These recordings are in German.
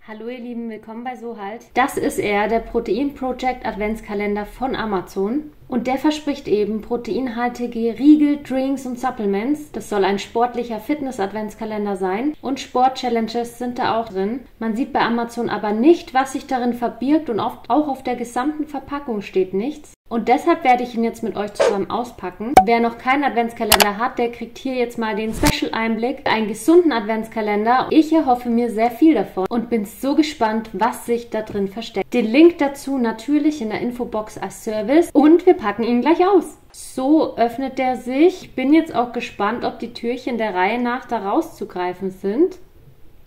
Hallo ihr Lieben, willkommen bei So Halt. Das ist er, der Protein Project Adventskalender von Amazon. Und der verspricht eben proteinhaltige Riegel, Drinks und Supplements. Das soll ein sportlicher Fitness-Adventskalender sein. Und Sport-Challenges sind da auch drin. Man sieht bei Amazon aber nicht, was sich darin verbirgt und auch auf der gesamten Verpackung steht nichts. Und deshalb werde ich ihn jetzt mit euch zusammen auspacken. Wer noch keinen Adventskalender hat, der kriegt hier jetzt mal den Special-Einblick. Einen gesunden Adventskalender. Ich erhoffe mir sehr viel davon und bin so gespannt, was sich da drin versteckt. Den Link dazu natürlich in der Infobox als Service und wir packen ihn gleich aus. So öffnet er sich. Ich bin jetzt auch gespannt, ob die Türchen der Reihe nach da rauszugreifen sind.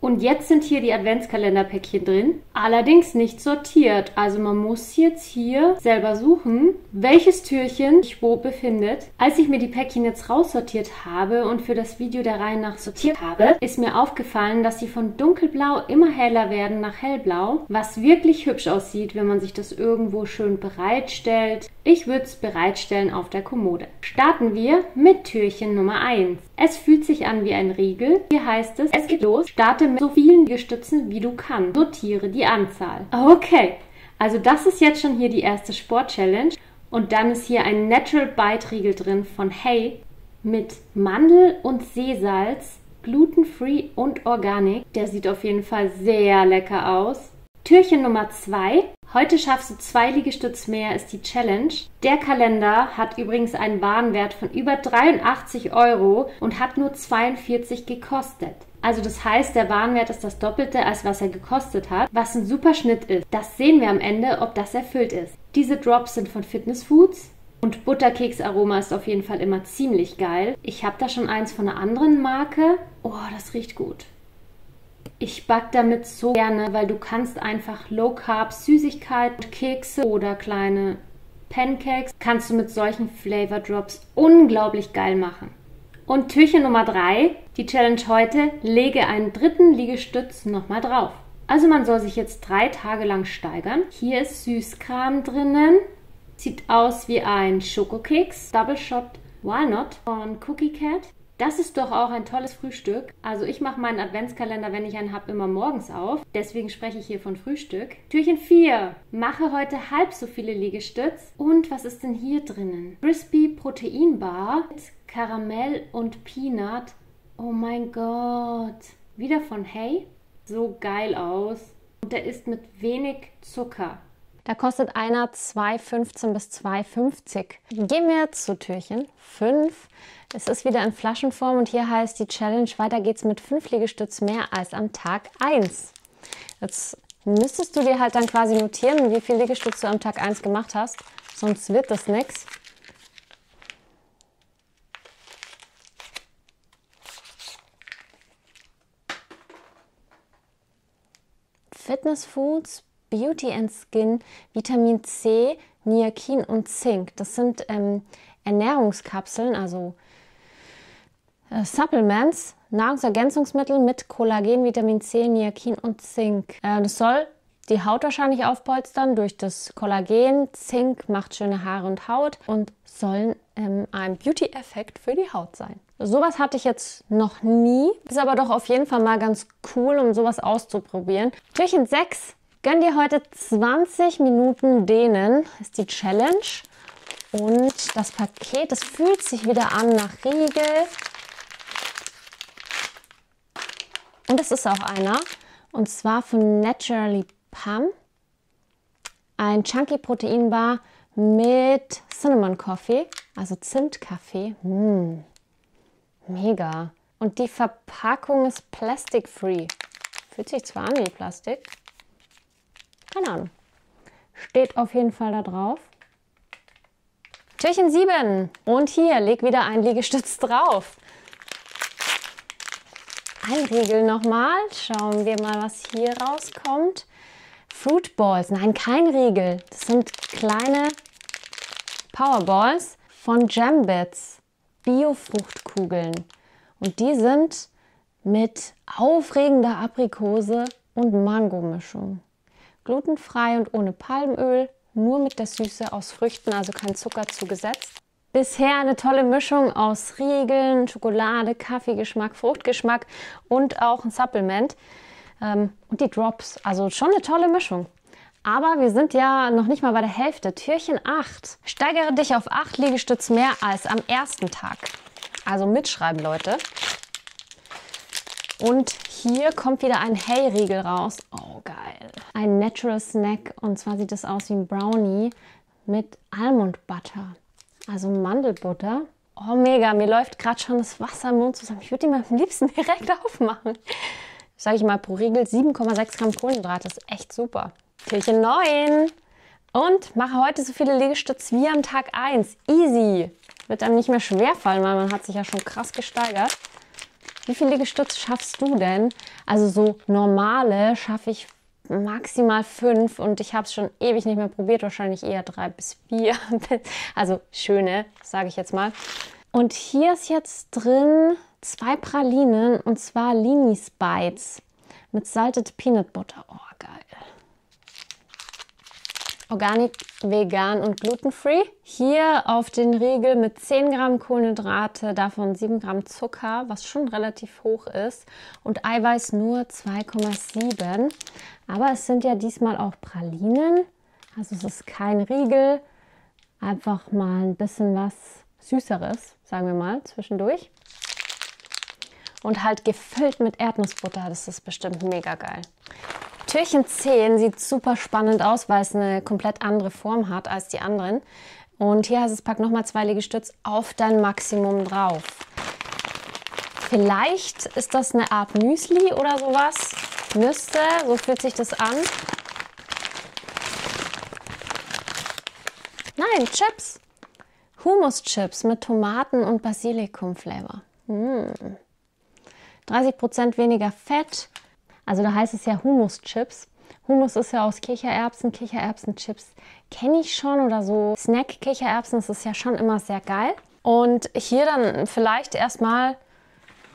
Und jetzt sind hier die Adventskalenderpäckchen drin, allerdings nicht sortiert. Also man muss jetzt hier selber suchen, welches Türchen sich wo befindet. Als ich mir die Päckchen jetzt raussortiert habe und für das Video der Reihe nach sortiert habe, ist mir aufgefallen, dass sie von dunkelblau immer heller werden nach hellblau, was wirklich hübsch aussieht, wenn man sich das irgendwo schön bereitstellt. Ich würde es bereitstellen auf der Kommode. Starten wir mit Türchen Nummer 1. Es fühlt sich an wie ein Riegel. Hier heißt es geht los. Starte mit so vielen Liegestützen wie du kannst. Sortiere die Anzahl. Okay, also das ist jetzt schon hier die erste Sport-Challenge. Und dann ist hier ein Natural Bite Riegel drin von Hey mit Mandel und Seesalz, glutenfree und organic. Der sieht auf jeden Fall sehr lecker aus. Türchen Nummer 2. Heute schaffst du 2 Liegestütz mehr, ist die Challenge. Der Kalender hat übrigens einen Warenwert von über 83 € und hat nur 42 gekostet. Also das heißt, der Warenwert ist das Doppelte, als was er gekostet hat, was ein super Schnitt ist. Das sehen wir am Ende, ob das erfüllt ist. Diese Drops sind von Fitness Foods und Butterkeksaroma ist auf jeden Fall immer ziemlich geil. Ich habe da schon eins von einer anderen Marke. Oh, das riecht gut. Ich backe damit so gerne, weil du kannst einfach Low-Carb Süßigkeiten, Kekse oder kleine Pancakes kannst du mit solchen Flavor Drops unglaublich geil machen. Und Türchen Nummer 3, die Challenge heute, lege einen dritten Liegestütz nochmal drauf. Also man soll sich jetzt 3 Tage lang steigern. Hier ist Süßkram drinnen. Sieht aus wie ein Schokokeks, Double Shot Walnut von Cookie Cat. Das ist doch auch ein tolles Frühstück. Also ich mache meinen Adventskalender, wenn ich einen habe, immer morgens auf. Deswegen spreche ich hier von Frühstück. Türchen 4. Mache heute halb so viele Liegestütz. Und was ist denn hier drinnen? Crispy Proteinbar mit Karamell und Peanut. Oh mein Gott. Wieder von Hey. So geil aus. Und der ist mit wenig Zucker. Da kostet einer 2,15 bis 2,50. Gehen wir zu Türchen 5. Es ist wieder in Flaschenform und hier heißt die Challenge, weiter geht's mit 5 Liegestütz mehr als am Tag 1. Jetzt müsstest du dir halt dann quasi notieren, wie viel Liegestütz du am Tag 1 gemacht hast, sonst wird das nichts. Fitness Foods, Beauty and Skin, Vitamin C, Niacin und Zink. Das sind Ernährungskapseln, also Supplements, Nahrungsergänzungsmittel mit Kollagen, Vitamin C, Niacin und Zink. Das soll die Haut wahrscheinlich aufpolstern durch das Kollagen. Zink macht schöne Haare und Haut und sollen ein Beauty-Effekt für die Haut sein. Sowas hatte ich jetzt noch nie, ist aber doch auf jeden Fall mal ganz cool, um sowas auszuprobieren. Türchen 6. Gönn dir heute 20 Minuten dehnen, ist die Challenge. Und das Paket, das fühlt sich wieder an nach Riegel. Und es ist auch einer, und zwar von Naturally Pam. Ein Chunky Proteinbar mit Cinnamon Coffee, also Zimtkaffee. Mega. Und die Verpackung ist plastic-free. Fühlt sich zwar an wie Plastik. Keine Ahnung. Steht auf jeden Fall da drauf. Türchen 7. Und hier, leg wieder ein Liegestütz drauf. Ein Riegel nochmal. Schauen wir mal, was hier rauskommt. Fruit Balls. Nein, kein Riegel. Das sind kleine Powerballs von Jambits. Bio-Fruchtkugeln. Und die sind mit aufregender Aprikose und Mango-Mischung. Glutenfrei und ohne Palmöl, nur mit der Süße aus Früchten, also kein Zucker zugesetzt. Bisher eine tolle Mischung aus Riegeln, Schokolade, Kaffeegeschmack, Fruchtgeschmack und auch ein Supplement. und die Drops. Also schon eine tolle Mischung. Aber wir sind ja noch nicht mal bei der Hälfte. Türchen 8. Steigere dich auf 8 Liegestütze mehr als am ersten Tag. Also mitschreiben, Leute. Und hier kommt wieder ein Hey-Riegel raus. Oh, geil. Ein Natural Snack. Und zwar sieht das aus wie ein Brownie mit Almond Butter. Also Mandelbutter. Oh, mega. Mir läuft gerade schon das Wasser im Mund zusammen. Ich würde die mal am liebsten direkt aufmachen. Sage ich mal, pro Riegel 7,6 Gramm Kohlenhydrate. Das ist echt super. Türchen 9. Und mache heute so viele Liegestütze wie am Tag 1. Easy. Wird einem nicht mehr schwerfallen, weil man hat sich ja schon krass gesteigert. Wie viele Liegestütze schaffst du denn? Also so normale schaffe ich maximal 5 und ich habe es schon ewig nicht mehr probiert. Wahrscheinlich eher 3 bis 4. Also schöne, sage ich jetzt mal. Und hier ist jetzt drin 2 Pralinen und zwar Linis Bites mit Salted Peanut Butter. Oh, geil. Organic, vegan und glutenfree. Hier auf den Riegel mit 10 Gramm Kohlenhydrate, davon 7 Gramm Zucker, was schon relativ hoch ist. Und Eiweiß nur 2,7. Aber es sind ja diesmal auch Pralinen. Also es ist kein Riegel. Einfach mal ein bisschen was Süßeres, sagen wir mal, zwischendurch. Und halt gefüllt mit Erdnussbutter. Das ist bestimmt mega geil. Türchen 10 sieht super spannend aus, weil es eine komplett andere Form hat als die anderen. Und hier heißt es, pack nochmal 2 Liegestütze auf dein Maximum drauf. Vielleicht ist das eine Art Müsli oder sowas. Müsste, so fühlt sich das an. Nein, Chips. Hummus-Chips mit Tomaten und Basilikum-Flavor. 30% weniger Fett. Also da heißt es ja Hummus-Chips. Hummus ist ja aus Kichererbsen, Kichererbsen-Chips kenne ich schon oder so. Snack-Kichererbsen, das ist ja schon immer sehr geil. Und hier dann vielleicht erstmal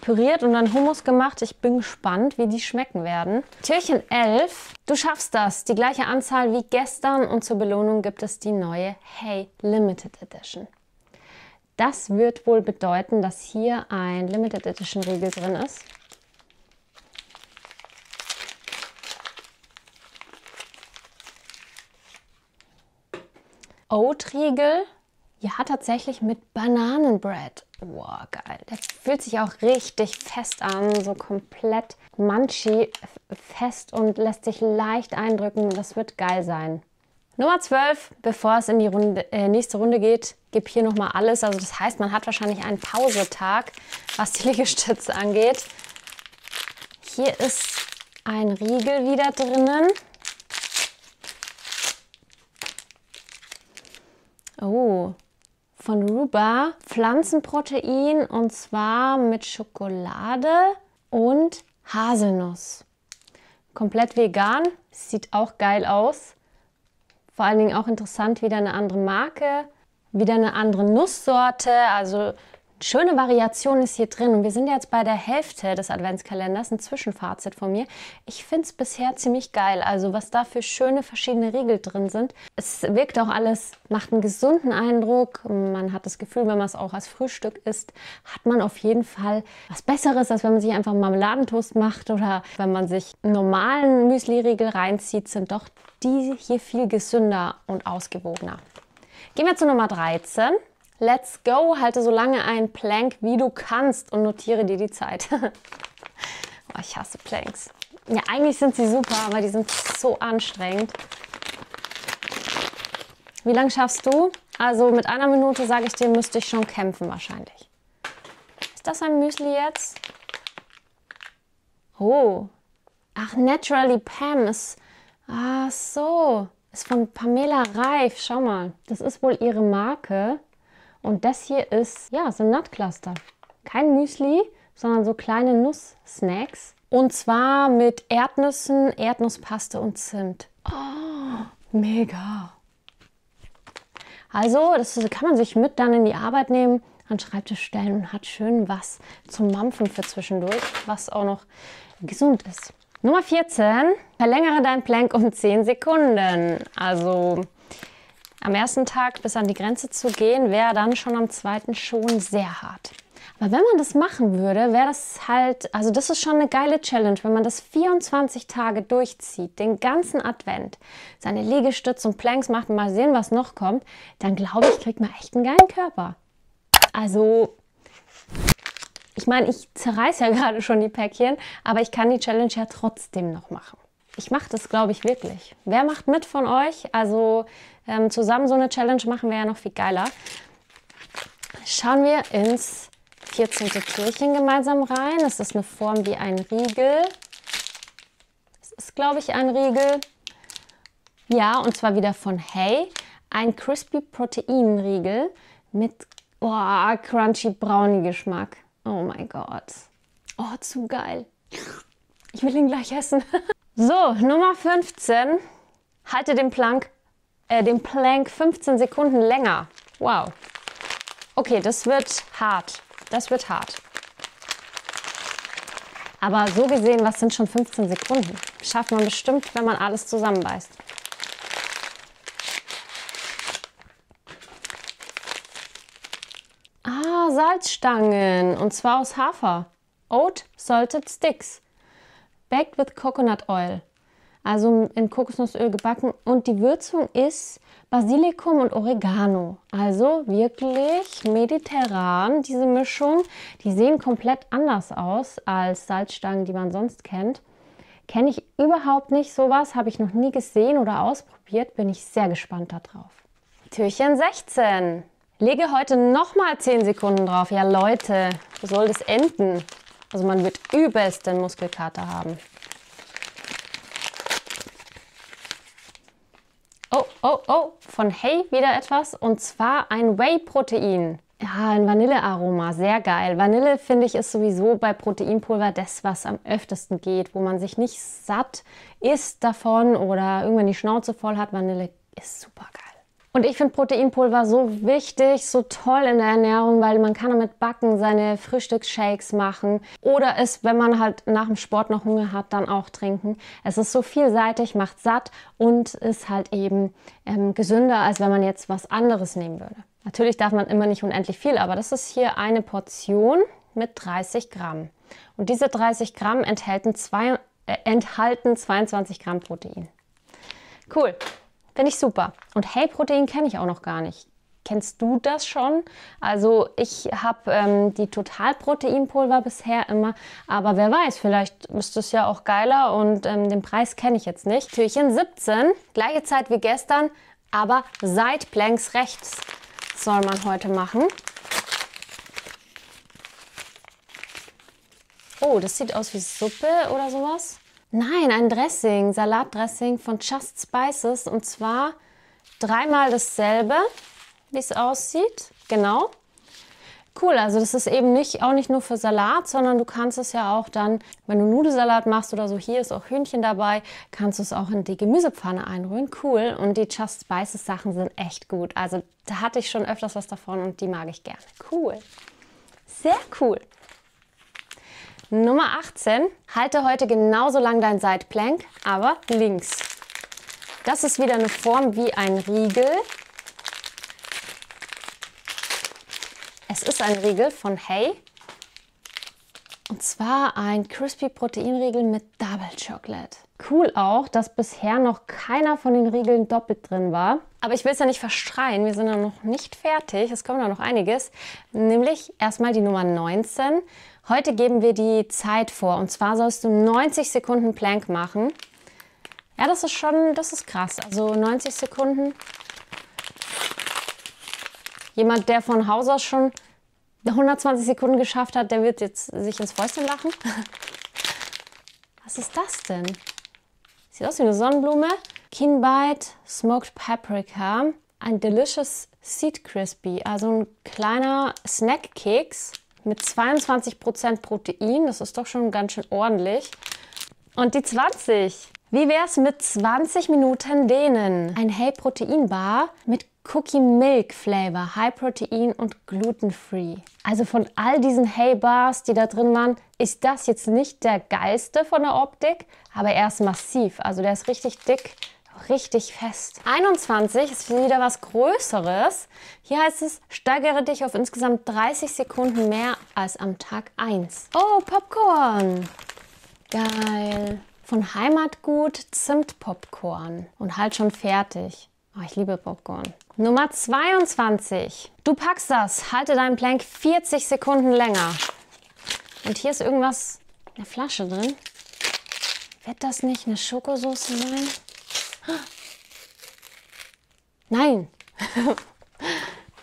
püriert und dann Hummus gemacht. Ich bin gespannt, wie die schmecken werden. Türchen 11. Du schaffst das. Die gleiche Anzahl wie gestern und zur Belohnung gibt es die neue Hey Limited Edition. Das wird wohl bedeuten, dass hier ein Limited Edition Riegel drin ist. Oat-Riegel, ja tatsächlich mit Bananenbread. Wow, geil. Der fühlt sich auch richtig fest an, so komplett munchy fest und lässt sich leicht eindrücken. Das wird geil sein. Nummer 12, bevor es in die nächste Runde geht, gib hier nochmal alles. Also das heißt, man hat wahrscheinlich einen Pausetag, was die Liegestütze angeht. Hier ist ein Riegel wieder drinnen. Oh, von Ruba Pflanzenprotein und zwar mit Schokolade und Haselnuss. Komplett vegan, sieht auch geil aus. Vor allen Dingen auch interessant, wieder eine andere Marke, wieder eine andere Nusssorte, also schöne Variation ist hier drin. Und wir sind jetzt bei der Hälfte des Adventskalenders, ein Zwischenfazit von mir. Ich finde es bisher ziemlich geil, also was da für schöne verschiedene Riegel drin sind. Es wirkt auch alles, macht einen gesunden Eindruck. Man hat das Gefühl, wenn man es auch als Frühstück isst, hat man auf jeden Fall was Besseres, als wenn man sich einfach einen Marmeladentoast macht oder wenn man sich einen normalen Müsli-Riegel reinzieht, sind doch die hier viel gesünder und ausgewogener. Gehen wir zu Nummer 13. Let's go, halte so lange einen Plank, wie du kannst und notiere dir die Zeit. Oh, ich hasse Planks. Ja, eigentlich sind sie super, aber die sind so anstrengend. Wie lange schaffst du? Also mit 1 Minute, sage ich dir, müsste ich schon kämpfen wahrscheinlich. Ist das ein Müsli jetzt? Oh. Ach, Naturally Pam ist... Ah, so. Ist von Pamela Reif. Schau mal. Das ist wohl ihre Marke. Und das hier ist, ja, so ein Nutcluster. Kein Müsli, sondern so kleine Nusssnacks. Und zwar mit Erdnüssen, Erdnusspaste und Zimt. Oh, mega. Also, das kann man sich mit dann in die Arbeit nehmen, an den Schreibtisch stellen und hat schön was zum Mampfen für zwischendurch, was auch noch gesund ist. Nummer 14. Verlängere dein Plank um 10 Sekunden. Also... Am ersten Tag bis an die Grenze zu gehen, wäre dann schon am zweiten schon sehr hart. Weil wenn man das machen würde, wäre das halt, also das ist schon eine geile Challenge, wenn man das 24 Tage durchzieht, den ganzen Advent, seine Liegestütze und Planks macht und mal sehen, was noch kommt, dann glaube ich, kriegt man echt einen geilen Körper. Also, ich meine, ich zerreiße ja gerade schon die Päckchen, aber ich kann die Challenge ja trotzdem noch machen. Ich mache das, glaube ich, wirklich. Wer macht mit von euch? Also zusammen so eine Challenge machen wir ja noch viel geiler. Schauen wir ins 14. Türchen gemeinsam rein. Das ist eine Form wie ein Riegel. Das ist, glaube ich, ein Riegel. Ja, und zwar wieder von Hey. Ein Crispy Proteinriegel mit crunchy Brownie Geschmack. Oh mein Gott. Oh, zu geil. Ich will ihn gleich essen. So, Nummer 15. Halte den Plank 15 Sekunden länger. Wow. Okay, das wird hart. Das wird hart. Aber so gesehen, was sind schon 15 Sekunden? Schafft man bestimmt, wenn man alles zusammenbeißt. Ah, Salzstangen. Und zwar aus Hafer. Oat Salted Sticks. Baked with Coconut Oil. Also in Kokosnussöl gebacken. Und die Würzung ist Basilikum und Oregano. Also wirklich mediterran, diese Mischung. Die sehen komplett anders aus als Salzstangen, die man sonst kennt. Kenne ich überhaupt nicht sowas, habe ich noch nie gesehen oder ausprobiert. Bin ich sehr gespannt darauf. Türchen 16. Lege heute nochmal 10 Sekunden drauf. Ja Leute, wo soll das enden? Also man wird übelst den Muskelkater haben. Oh, von Hey wieder etwas und zwar ein Whey-Protein. Ja, ein Vanillearoma, sehr geil. Vanille, finde ich, ist sowieso bei Proteinpulver das, was am öftesten geht, wo man sich nicht satt isst davon oder irgendwann die Schnauze voll hat. Vanille ist super geil. Und ich finde Proteinpulver so wichtig, so toll in der Ernährung, weil man kann damit backen, seine Frühstücksshakes machen oder es, wenn man halt nach dem Sport noch Hunger hat, dann auch trinken. Es ist so vielseitig, macht satt und ist halt eben gesünder, als wenn man jetzt was anderes nehmen würde. Natürlich darf man immer nicht unendlich viel, aber das ist hier eine Portion mit 30 Gramm. Und diese 30 Gramm enthalten 22 Gramm Protein. Cool. Finde ich super. Und Hey-Protein kenne ich auch noch gar nicht. Kennst du das schon? Also ich habe die Totalproteinpulver bisher immer, aber wer weiß, vielleicht ist es ja auch geiler und den Preis kenne ich jetzt nicht. Türchen 17, gleiche Zeit wie gestern, aber Side Planks rechts soll man heute machen. Oh, das sieht aus wie Suppe oder sowas. Nein, ein Dressing, Salatdressing von Just Spices und zwar dreimal dasselbe, wie es aussieht. Genau. Cool, also das ist eben auch nicht nur für Salat, sondern du kannst es ja auch dann, wenn du Nudelsalat machst oder so, hier ist auch Hühnchen dabei, kannst du es auch in die Gemüsepfanne einrühren. Cool. Und die Just Spices Sachen sind echt gut. Also da hatte ich schon öfters was davon und die mag ich gerne. Cool. Sehr cool. Nummer 18. Halte heute genauso lang dein Side Plank, aber links. Das ist wieder eine Form wie ein Riegel. Es ist ein Riegel von Hey. Und zwar ein Crispy Proteinriegel mit Double Chocolate. Cool auch, dass bisher noch keiner von den Riegeln doppelt drin war. Aber ich will es ja nicht verschreien, wir sind ja noch nicht fertig. Es kommt ja noch einiges. Nämlich erstmal die Nummer 19. Heute geben wir die Zeit vor. Und zwar sollst du 90 Sekunden Plank machen. Ja, das ist krass. Also 90 Sekunden. Jemand, der von Haus aus schon 120 Sekunden geschafft hat, der wird jetzt sich ins Fäustchen lachen. Was ist das denn? Sieht aus wie eine Sonnenblume. Keen Bite Smoked Paprika. Ein Delicious Seed Crispy. Also ein kleiner Snackkeks mit 22% Protein. Das ist doch schon ganz schön ordentlich. Und die 20. Wie wäre es mit 20 Minuten dehnen? Ein Hey Protein Bar mit Cookie Milk Flavor, High Protein und Gluten-Free. Also von all diesen Hey Bars, die da drin waren, ist das jetzt nicht der geilste von der Optik, aber er ist massiv. Also der ist richtig dick, richtig fest. 21 ist wieder was Größeres. Hier heißt es, steigere dich auf insgesamt 30 Sekunden mehr als am Tag 1. Oh, Popcorn. Geil. Von Heimatgut Zimtpopcorn. Und halt schon fertig. Oh, ich liebe Popcorn. Nummer 22. Du packst das. Halte deinen Plank 40 Sekunden länger. Und hier ist irgendwas in der Flasche drin. Wird das nicht eine Schokosauce sein? Nein.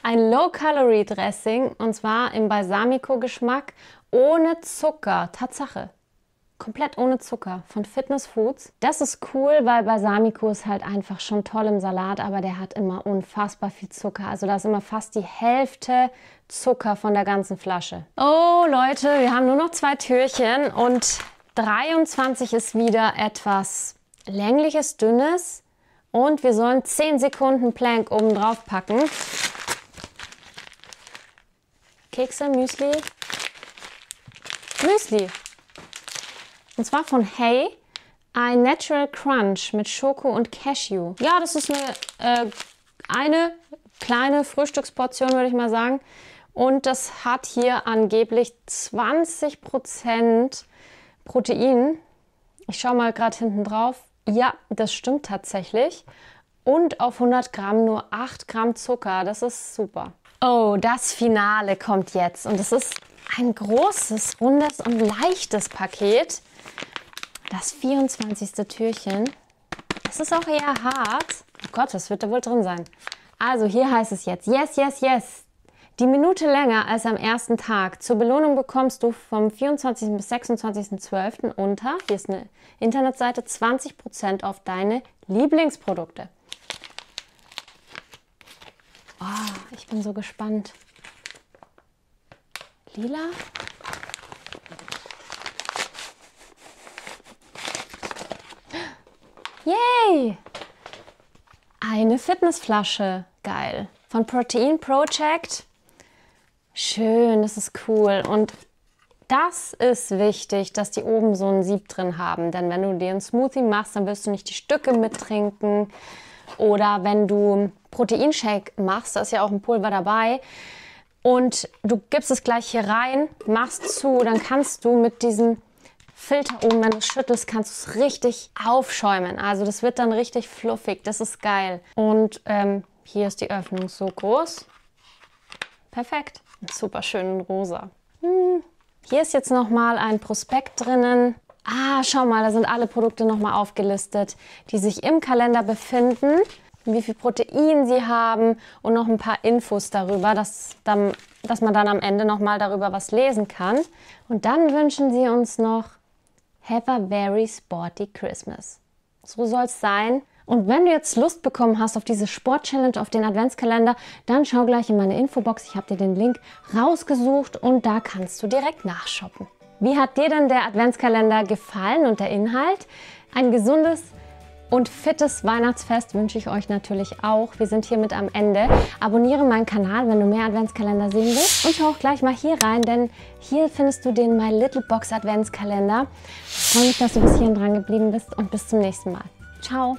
Ein Low-Calorie-Dressing und zwar im Balsamico-Geschmack ohne Zucker. Tatsache. Komplett ohne Zucker von Fitness Foods. Das ist cool, weil Balsamico ist halt einfach schon toll im Salat, aber der hat immer unfassbar viel Zucker. Also da ist immer fast die Hälfte Zucker von der ganzen Flasche. Oh Leute, wir haben nur noch 2 Türchen und 23 ist wieder etwas längliches, dünnes und wir sollen 10 Sekunden Plank oben drauf packen. Kekse, Müsli. Müsli. Und zwar von Hey, ein Natural Crunch mit Schoko und Cashew. Ja, das ist eine kleine Frühstücksportion, würde ich mal sagen. Und das hat hier angeblich 20% Protein. Ich schaue mal gerade hinten drauf. Ja, das stimmt tatsächlich. Und auf 100 Gramm nur 8 Gramm Zucker. Das ist super. Oh, das Finale kommt jetzt. Und es ist ein großes, rundes und leichtes Paket. Das 24. Türchen. Es ist auch eher hart. Oh Gott, das wird da wohl drin sein. Also hier heißt es jetzt, yes, yes, yes. Die Minute länger als am ersten Tag. Zur Belohnung bekommst du vom 24. bis 26.12. unter, hier ist eine Internetseite, 20% auf deine Lieblingsprodukte. Oh, ich bin so gespannt. Lila? Yay! Eine Fitnessflasche. Geil. Von Protein Project. Schön, das ist cool. Und das ist wichtig, dass die oben so ein Sieb drin haben. Denn wenn du dir einen Smoothie machst, dann wirst du nicht die Stücke mittrinken. Oder wenn du Proteinshake machst, da ist ja auch ein Pulver dabei. Und du gibst es gleich hier rein, machst zu, dann kannst du mit diesem Filter oben, wenn du es schüttelst, kannst du es richtig aufschäumen. Also das wird dann richtig fluffig, das ist geil. Und hier ist die Öffnung so groß. Perfekt. Super schön in rosa. Hier ist jetzt nochmal ein Prospekt drinnen. Ah, schau mal, da sind alle Produkte nochmal aufgelistet, die sich im Kalender befinden, wie viel Protein sie haben und noch ein paar Infos darüber, dass man dann am Ende nochmal darüber was lesen kann. Und dann wünschen sie uns noch Have a very sporty Christmas. So soll es sein. Und wenn du jetzt Lust bekommen hast auf diese Sport-Challenge, auf den Adventskalender, dann schau gleich in meine Infobox. Ich habe dir den Link rausgesucht und da kannst du direkt nachshoppen. Wie hat dir denn der Adventskalender gefallen und der Inhalt? Ein gesundes und fittes Weihnachtsfest wünsche ich euch natürlich auch. Wir sind hiermit am Ende. Abonniere meinen Kanal, wenn du mehr Adventskalender sehen willst. Und schau auch gleich mal hier rein, denn hier findest du den My Little Box Adventskalender. Ich freue mich, dass du bis hierhin dran geblieben bist und bis zum nächsten Mal. Ciao!